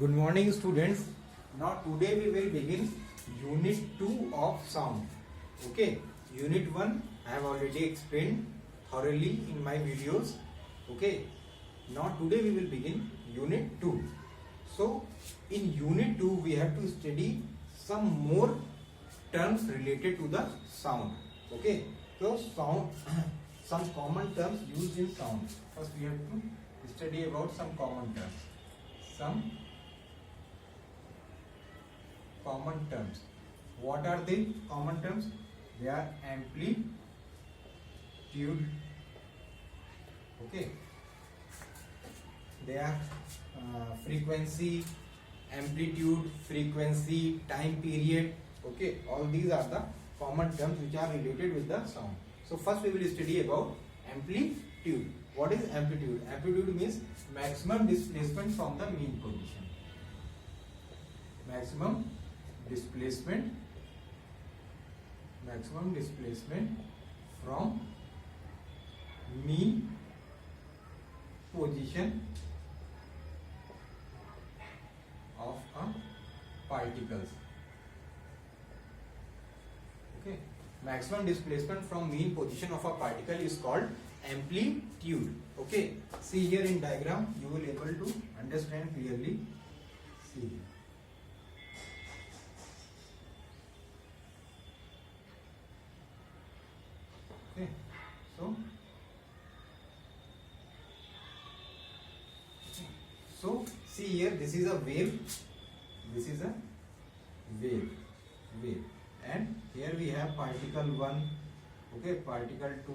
Good morning, students. Now today we will begin Unit 2 of Sound. Okay, Unit 1 I have already explained thoroughly in my videos. Okay, now today we will begin Unit 2. So in Unit 2 we have to study some more terms related to the sound. Okay, so sound some common terms used in sound. First we have to study about some common terms. Some common terms. What are the common terms? They are amplitude. Okay. They are frequency, amplitude, frequency, time period. Okay. All these are the common terms which are related with the sound. So first we will study about amplitude. What is amplitude? Amplitude means maximum displacement from the mean position. Maximum displacement from mean position of a particles. Okay, maximum displacement from mean position of a particle is called amplitude. Okay, see here in diagram you will able to understand clearly. See here. Okay, so see here, this is a wave, and here we have particle 1, okay, particle 2,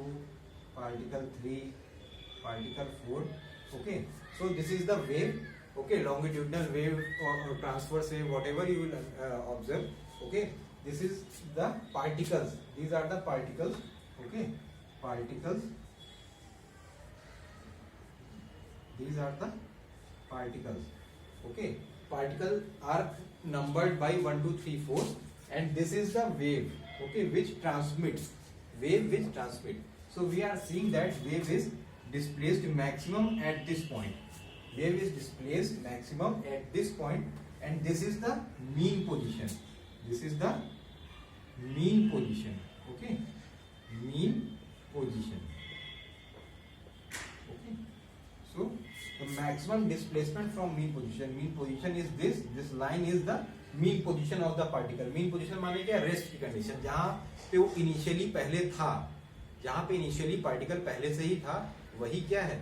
particle 3, particle 4. Okay, so this is the wave, okay, longitudinal wave or transverse wave, whatever you will observe. Okay, this is the particles, these are the particles. Okay, particles, these are the particles. Okay, particles are numbered by 1, 2, 3, 4, and this is the wave, okay, which transmits. So we are seeing that wave is displaced maximum at this point. Wave is displaced maximum at this point, and this is the mean position. Okay, mean position. Okay, so the maximum displacement from mean position is this line is the mean position of the particle. mean position माने क्या? Rest की condition, जहां पे वो initially पहले था, जहां पे इनिशियली पार्टिकल पहले से ही था, वही क्या है,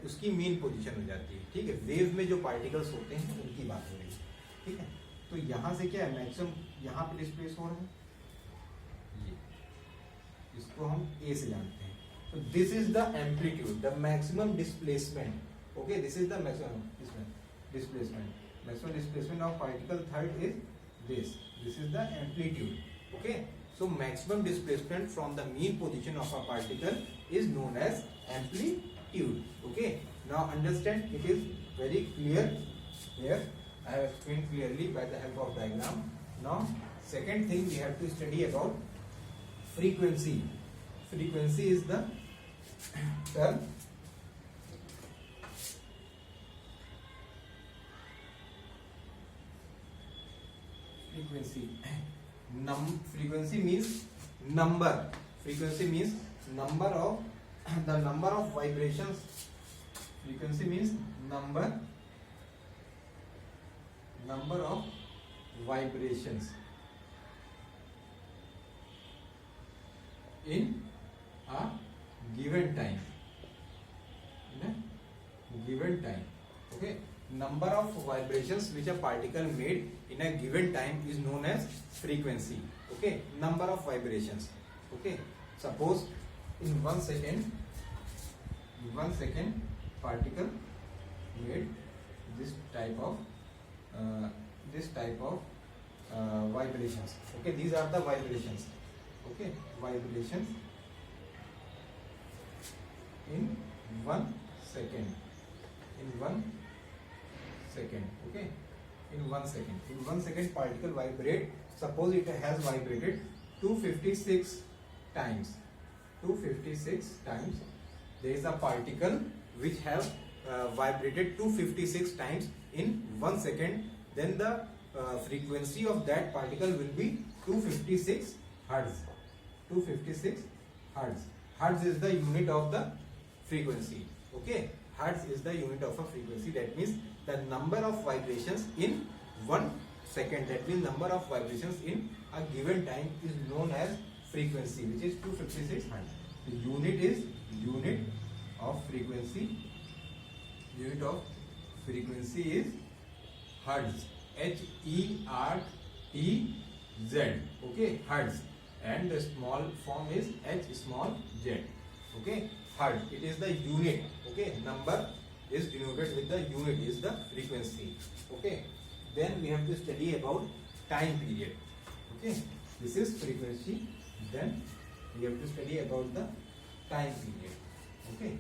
उसकी मीन पोजीशन हो जाती है. ठीक है, वेव में जो पार्टिकल्स होते हैं उनकी बात हो रही है. ठीक है, तो यहां से क्या है, मैक्सिमम यहां पे डिस्प्लेस हो रहा है, इसको हम A से जानते हैं. So this is the amplitude, the maximum displacement. Okay, this is the maximum displacement. Maximum displacement of particle third is this. This is the amplitude. Okay, so maximum displacement from the mean position of a particle is known as amplitude. Okay, now understand, it is very clear here. I have explained clearly by the help of diagram. Now second thing we have to study about frequency. Frequency is the term frequency. Frequency means number. Frequency means number of the number of vibrations. Frequency means number of vibrations in a given time. Okay, number of vibrations which a particle made in a given time is known as frequency. Okay, number of vibrations. Okay, suppose in 1 second particle made this type of vibrations. Okay, these are the vibrations. Okay, vibrations in 1 second. Okay, in 1 second particle vibrate. Suppose it has vibrated 256 times. There is a particle which have vibrated 256 times in 1 second, then the frequency of that particle will be 256 hertz. 256 hertz. Hertz is the unit of the frequency. Okay, hertz is the unit of a frequency. That means the number of vibrations in 1 second. That means number of vibrations in a given time is known as frequency, which is 256 hertz. The unit is unit of frequency. Unit of frequency is hertz. H-E-R-T-Z. Okay, hertz. And the small form is h small z. Okay, hertz. It is the unit. Okay, number is denoted with the unit is the frequency. Okay, then we have to study about time period. Okay, this is frequency. Then we have to study about the time period. Okay,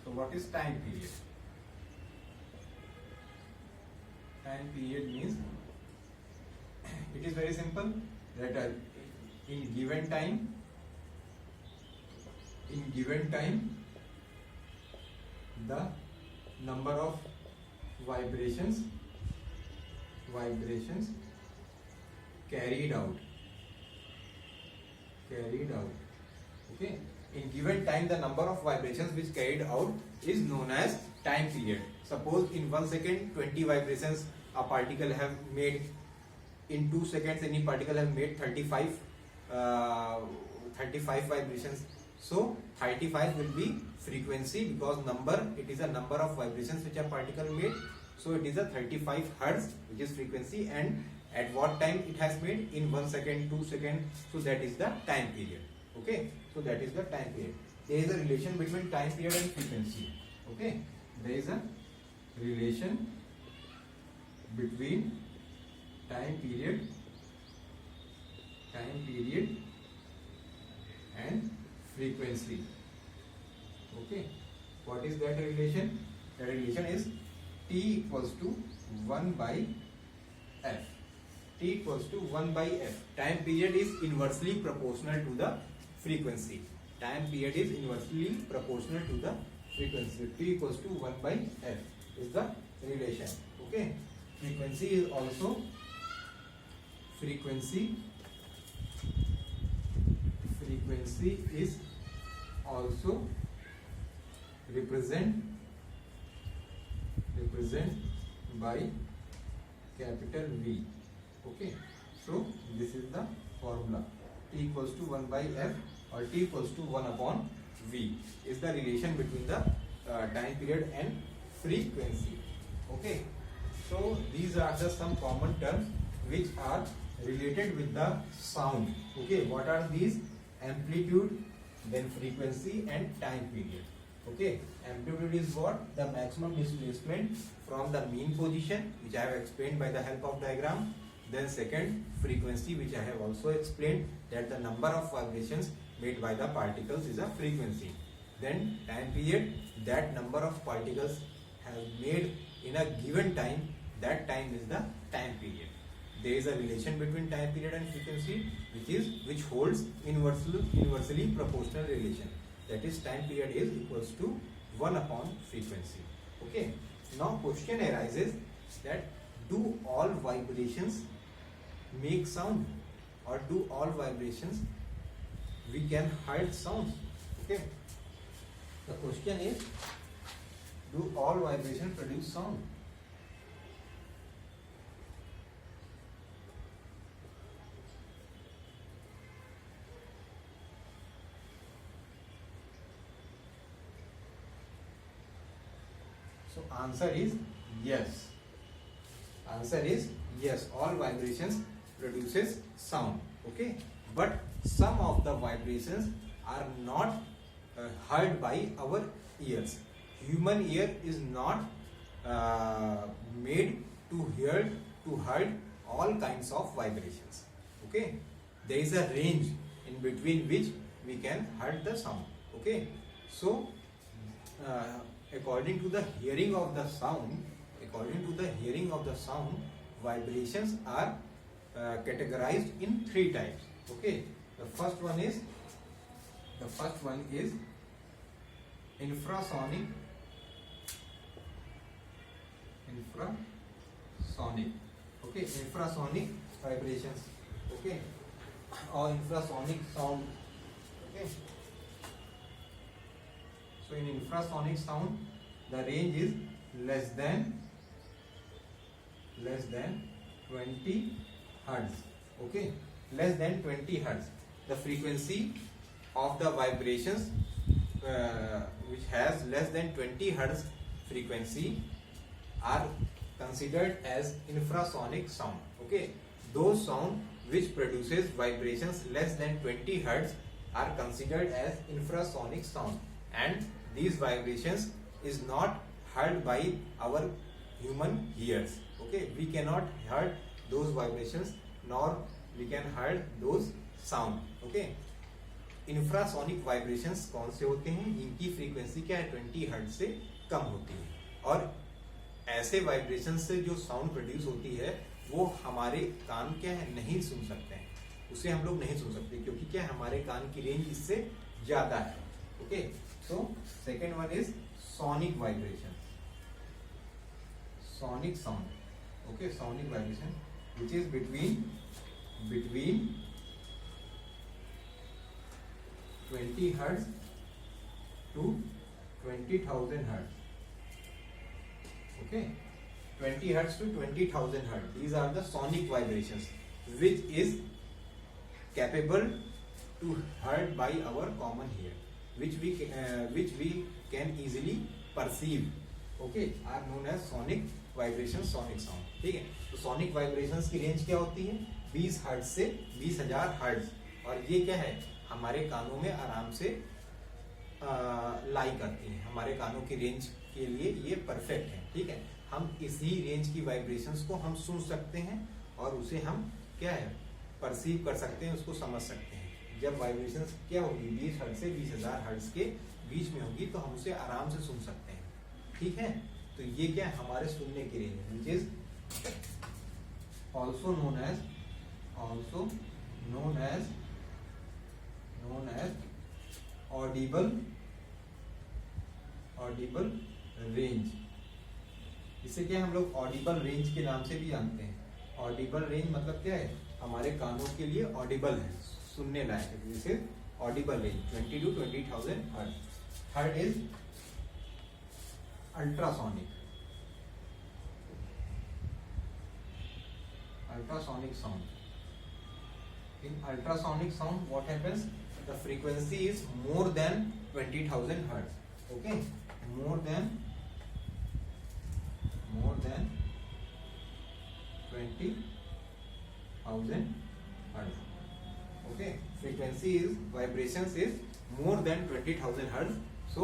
so what is time period? Time period means it is very simple that in given time the number of vibrations carried out. Okay, in given time the number of vibrations which carried out is known as time period. Suppose in 1 second 20 vibrations a particle have made. In 2 seconds any particle have made 35 vibrations. So 35 will be frequency, because number, it is a number of vibrations which a particle made. So it is a 35 hertz, which is frequency, and at what time it has made? In 1 second, 2 seconds. So that is the time period. Okay, so that is the time period. There is a relation between time period and frequency. Okay, there is a relation between time period and frequency. Okay, what is that relation? The relation is T equals to 1 by F. T equals to 1 by F. Time period is inversely proportional to the frequency. Time period is inversely proportional to the frequency. T equals to 1 by F is the relation. Okay, frequency is also frequency is also represent by capital V. Okay, so this is the formula. T equals to 1 by F or T equals to 1 upon V is the relation between the time period and frequency. Okay, so these are the some common terms which are related with the sound. Okay, what are these? Amplitude, then frequency and time period. Okay, amplitude is what? The maximum displacement from the mean position, which I have explained by the help of diagram. Then second, frequency, which I have also explained, that the number of vibrations made by the particles is a frequency. Then time period, that number of particles have made in a given time, that time is the time period. There is a relation between time period and frequency, which holds inversely proportional relation. That is, time period is equals to 1 upon frequency. Okay. Now question arises that do all vibrations make sound, or do all vibrations we can hide sounds? Okay. The question is, do all vibrations produce sound? So answer is yes. Answer is yes. All vibrations produces sound. Okay. But some of the vibrations are not heard by our ears. Human ear is not made to hear all kinds of vibrations. Okay. There is a range in between which we can hear the sound. Okay. So according to the hearing of the sound, vibrations are categorized in 3 types. Okay, the first one is infrasonic infrasonic. Okay, infrasonic vibrations. Okay, or infrasonic sound. Okay, so in infrasonic sound the range is less than 20 hertz. Okay, less than 20 hertz. The frequency of the vibrations which has less than 20 hertz frequency are considered as infrasonic sound. Okay, those sound which produces vibrations less than 20 hertz are considered as infrasonic sound, and these vibrations is not heard by our human ears. Okay, we cannot hear those vibrations nor we can hear those sound. Okay, infrasonic vibrations कौन से होते हैं, इनकी frequency क्या है 20 hertz से कम होती है, और ऐसे वाइब्रेशन से जो साउंड प्रोड्यूस होती है वो हमारे कान क्या है नहीं सुन सकते हैं, उसे हम लोग नहीं सुन सकते क्योंकि क्या हमारे कान की रेंज इससे ज्यादा है. Okay, so second one is sonic vibration, sonic sound. Okay, sonic vibration which is between 20 hertz to 20,000 hertz. Okay, 20 hertz to 20,000 hertz. These are the sonic vibrations which is capable to heard by our common ear, which we can easily perceive. Okay, are known as sonic vibrations, sonic sound. ठीक है, तो sonic vibrations की range क्या होती है 20 hertz से 20,000 hertz, और ये क्या है हमारे कानों में आराम से लाई करती हैं, हमारे कानों की रेंज के लिए ये परफेक्ट है. ठीक है, हम इसी रेंज की वाइब्रेशंस को हम सुन सकते हैं और उसे हम क्या है परसीव कर सकते हैं, उसको समझ सकते हैं. जब वाइब्रेशंस क्या होगी 20 हर्ट्ज से 20,000 हर्ट्ज के बीच में होगी तो हम उसे आराम से सुन सकते हैं. ठीक है, तो ये क्या है हमारे सुनने की range which is also known as audible range. इसे क्या हम लोग ऑडिबल रेंज के नाम से भी जानते हैं. ऑडिबल रेंज मतलब क्या है हमारे कानों के लिए ऑडिबल है, सुनने लायक है. जैसे Audible range 20 to 20,000 hertz. Third is ultrasonic sound. In ultrasonic sound what happens, the frequency is more than 20,000 hertz. Okay, more than 20,000 hertz. Okay, frequency is vibrations is more than 20,000 hertz. So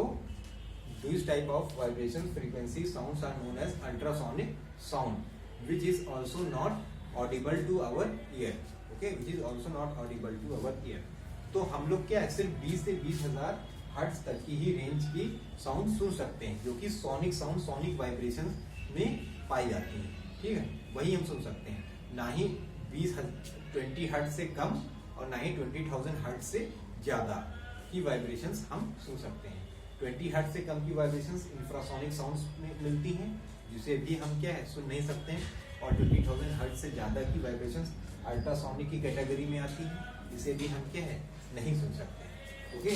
these type of vibrations frequency sounds are known as ultrasonic sound, which is also not audible to our ear. Okay, which is also not audible to our ear. तो हम लोग क्या सिर्फ 20 से 20,000 hertz तक की ही range की sound सुन सकते हैं जो कि सोनिक साउंड सोनिक वाइब्रेशन में पाई जाती है. ठीक है, वही हम सुन सकते हैं, ना ही 20 हर्ट्ज से कम और ना ही 20,000 हर्ट्ज से ज्यादा की वाइब्रेशंस हम सुन सकते हैं. 20 हर्ट्ज से कम की वाइब्रेशंस इंफ्रासोनिक साउंड्स में मिलती हैं जिसे भी हम क्या है सुन नहीं सकते हैं, और 20,000 हर्ट्ज से ज्यादा की वाइब्रेशंस अल्ट्रासोनिक की कैटेगरी में आती है, इसे भी हम क्या है नहीं सुन सकते. Okay,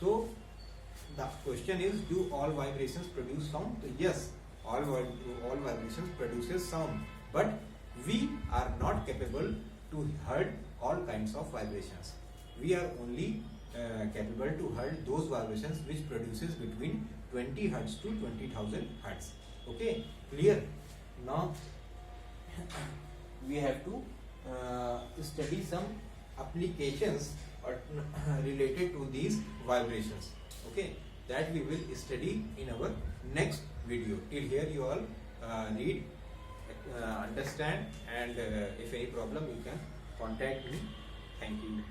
so the question is, do all vibrations produce sound? So yes, all vibrations produces sound, but we are not capable to hear all kinds of vibrations. We are only capable to hear those vibrations which produces between 20 hertz to 20,000 hertz. Okay, clear? Now we have to study some applications related to these vibrations. Okay, that we will study in our next video. Till here you all read, understand, and if any problem you can contact me. Thank you.